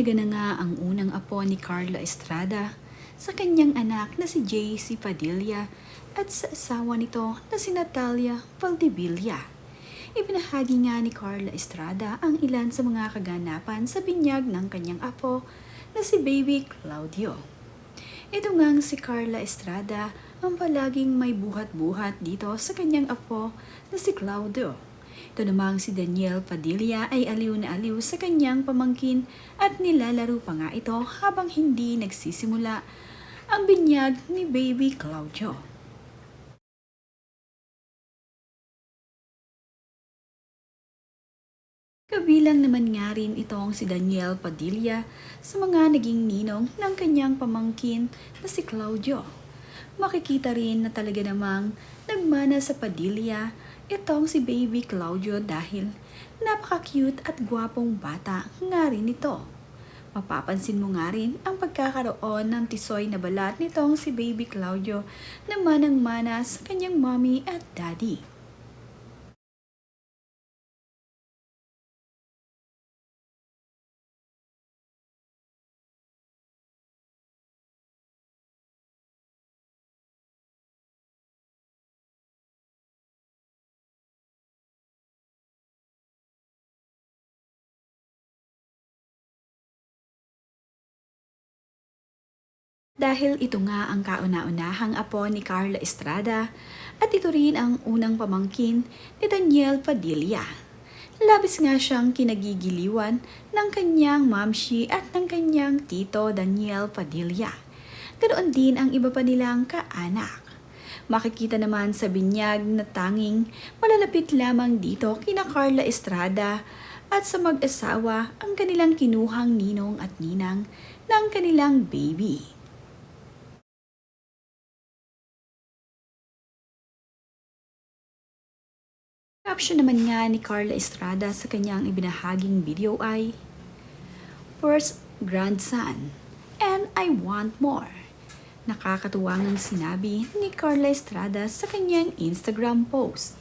Nahaliga na nga ang unang apo ni Carla Estrada sa kanyang anak na si JC Padilla at sa asawa nito na si Natalia Valdivia. Ibinahagi nga ni Carla Estrada ang ilan sa mga kaganapan sa binyag ng kanyang apo na si Baby Claudio. Ito ngang si Carla Estrada ang palaging may buhat-buhat dito sa kanyang apo na si Claudio. Ito namang si Daniel Padilla ay aliw na aliw sa kanyang pamangkin at nilalaro pa nga ito habang hindi nagsisimula ang binyag ni Baby Claudio. Kabilang naman nga rin itong si Daniel Padilla sa mga naging ninong ng kanyang pamangkin na si Claudio. Makikita rin na talaga namang nagmana sa Padilla itong si Baby Claudio dahil napaka-cute at gwapong bata nga rin ito. Mapapansin mo nga rin ang pagkakaroon ng tisoy na balat nitong si Baby Claudio na manang-mana sa kanyang mommy at daddy. Dahil ito nga ang kauna-unahang apo ni Carla Estrada at ito rin ang unang pamangkin ni Daniel Padilla. Labis nga siyang kinagigiliwan ng kanyang mamshi at ng kanyang tito Daniel Padilla. Ganoon din ang iba pa nilang kaanak. Makikita naman sa binyag na tanging malalapit lamang dito kina Carla Estrada at sa mag-asawa ang kanilang kinuhang ninong at ninang ng kanilang baby. Caption naman nga ni Carla Estrada sa kanyang ibinahaging video ay, "First grandson, and I want more." Nakakatuwa ngang sinabi ni Carla Estrada sa kanyang Instagram post.